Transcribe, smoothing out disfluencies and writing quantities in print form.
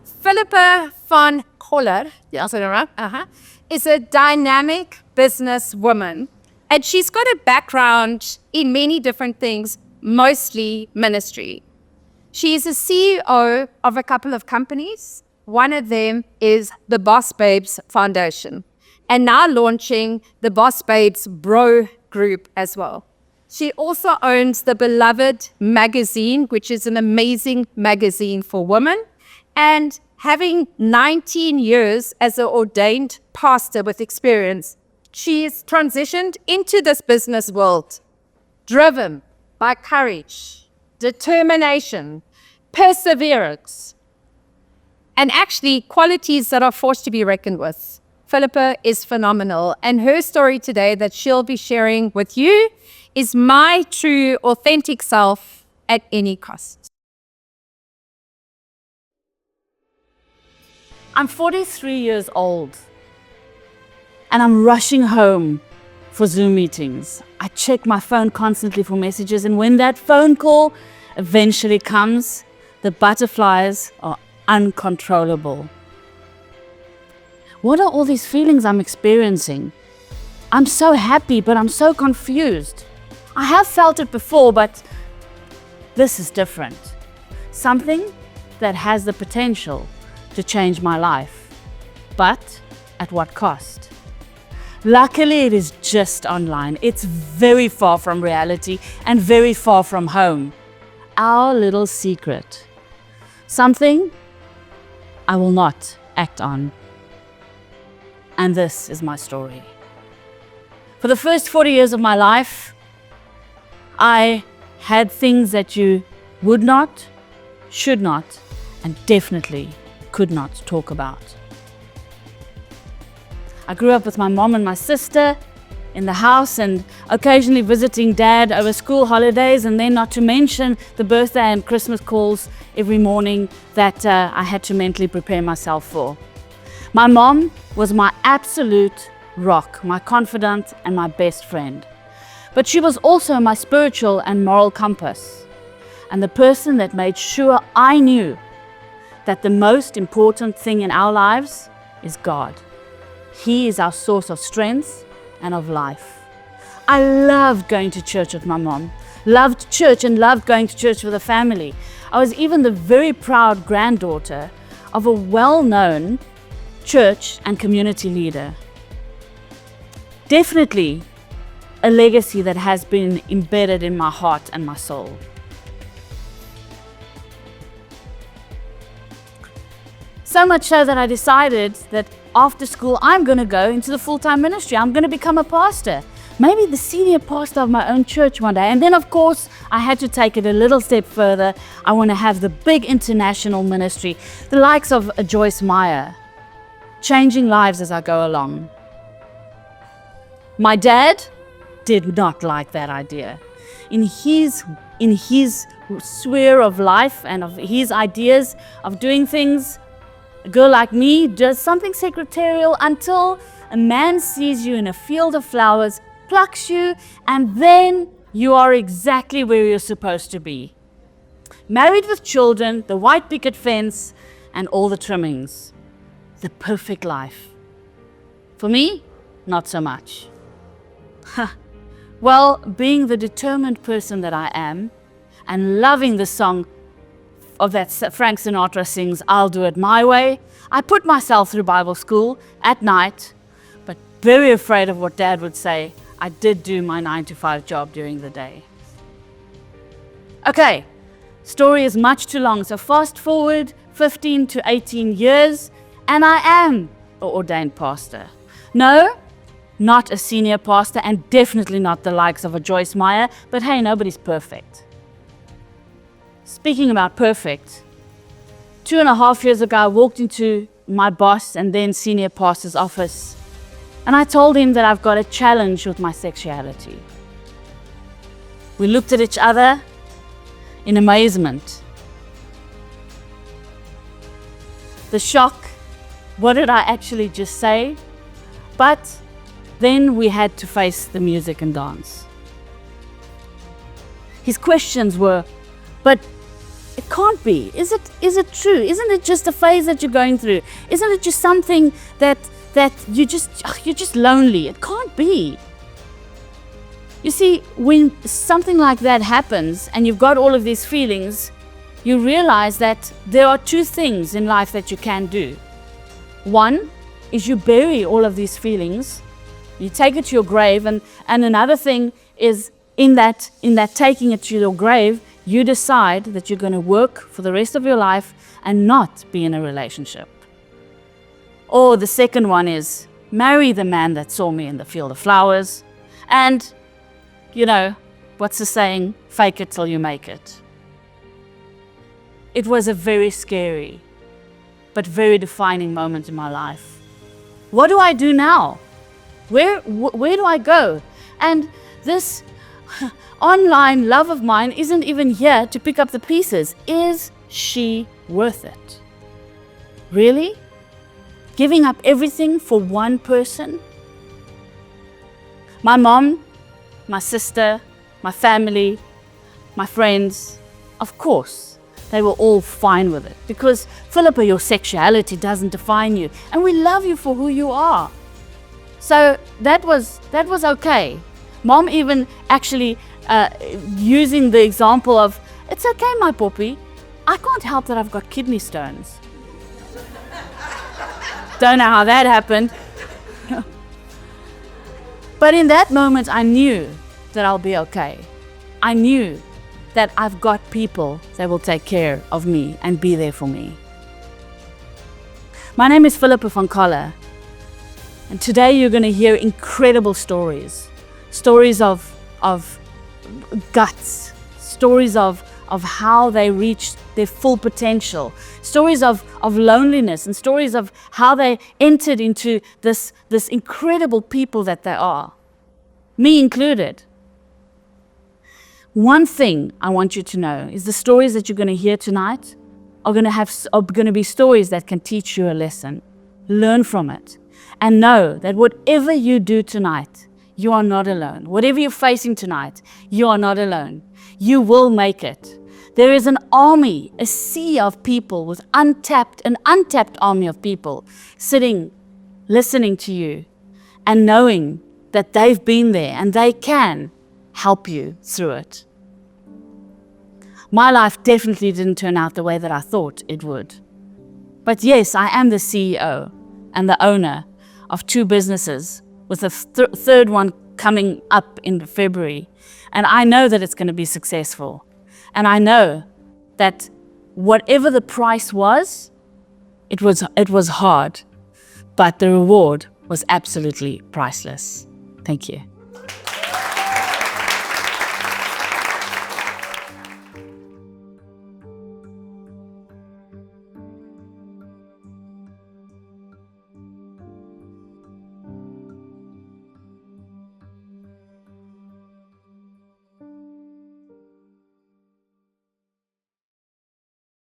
Philippa van Coller, yeah, so right, is a dynamic businesswoman, and she's got a background in many different things, mostly ministry. She is a CEO of a couple of companies. One of them is the Boss Babes Foundation, and now launching the Boss Babes Bro group as well. She also owns the beloved magazine, which is an amazing magazine for women. And having 19 years as an ordained pastor with experience, she is transitioned into this business world, driven by courage, determination, perseverance, and actually qualities that are forced to be reckoned with. Philippa is phenomenal, and her story today that she'll be sharing with you is my true, authentic self at any cost. I'm 43 years old, and I'm rushing home for Zoom meetings. I check my phone constantly for messages, and when that phone call eventually comes, the butterflies are uncontrollable. What are all these feelings I'm experiencing? I'm so happy, but I'm so confused. I have felt it before, but this is different. Something that has the potential to change my life. But at what cost? Luckily, it is just online. It's very far from reality and very far from home. Our little secret. Something I will not act on. And this is my story. For the first 40 years of my life, I had things that you would not, should not, and definitely could not talk about. I grew up with my mom and my sister in the house, and occasionally visiting dad over school holidays, and then not to mention the birthday and Christmas calls every morning that I had to mentally prepare myself for. My mom was my absolute rock, my confidant and my best friend. But she was also my spiritual and moral compass, and the person that made sure I knew that the most important thing in our lives is God. He is our source of strength and of life. I loved going to church with my mom, loved church and loved going to church with the family. I was even the very proud granddaughter of a well-known church and community leader. Definitely a legacy that has been embedded in my heart and my soul. So much so that I decided that after school, I'm going to go into the full-time ministry. I'm going to become a pastor, maybe the senior pastor of my own church one day. And then, of course, I had to take it a little step further. I want to have the big international ministry, the likes of Joyce Meyer, changing lives as I go along. My dad did not like that idea. In his sphere of life and of his ideas of doing things, a girl like me does something secretarial until a man sees you in a field of flowers, plucks you, and then you are exactly where you're supposed to be. Married with children, the white picket fence, and all the trimmings. The perfect life. For me, not so much. Well, being the determined person that I am, and loving the song of that Frank Sinatra sings, "I'll do it my way," I put myself through Bible school at night, but very afraid of what Dad would say. I did do my 9-to-5 job during the day. Okay, story is much too long, so fast forward 15 to 18 years, and I am an ordained pastor. No, not a senior pastor, and definitely not the likes of a Joyce Meyer, but hey, nobody's perfect. Speaking about perfect, 2.5 years ago, I walked into my boss and then senior pastor's office, and I told him that I've got a challenge with my sexuality. We looked at each other in amazement. The shock, what did I actually just say? But then we had to face the music and dance. His questions were, but It can't be. Is it true? Isn't it just a phase that you're going through? Isn't it just something that you're just lonely? It can't be. You see, when something like that happens and you've got all of these feelings, you realize that there are two things in life that you can do. One is you bury all of these feelings, you take it to your grave, and another thing is in that taking it to your grave, you decide that you're going to work for the rest of your life and not be in a relationship. Or the second one is marry the man that saw me in the field of flowers, and you know, what's the saying? Fake it till you make it. It was a very scary but very defining moment in my life. What do I do now? Where do I go? And this online love of mine isn't even here to pick up the pieces. Is she worth it? Really? Giving up everything for one person? My mom, my sister, my family, my friends, of course, they were all fine with it. Because, Philippa, your sexuality doesn't define you. And we love you for who you are. So that was okay. Mom even actually using the example of, it's okay, my poppy. I can't help that I've got kidney stones. Don't know how that happened. But in that moment, I knew that I'll be okay. I knew that I've got people that will take care of me and be there for me. My name is Philippa van Coller, and today you're going to hear incredible stories. Stories of guts, stories of how they reached their full potential, stories of loneliness, and stories of how they entered into this incredible people that they are, me included. One thing I want you to know is the stories that you're going to hear tonight are going to be stories that can teach you a lesson. Learn from it. And know that whatever you do tonight, you are not alone. Whatever you're facing tonight, you are not alone. You will make it. There is an army, a sea of people with an untapped army of people sitting, listening to you and knowing that they've been there and they can help you through it. My life definitely didn't turn out the way that I thought it would. But yes, I am the CEO and the owner of 2 businesses, with a third one coming up in February. And I know that it's going to be successful. And I know that whatever the price was, it was hard, but the reward was absolutely priceless. Thank you.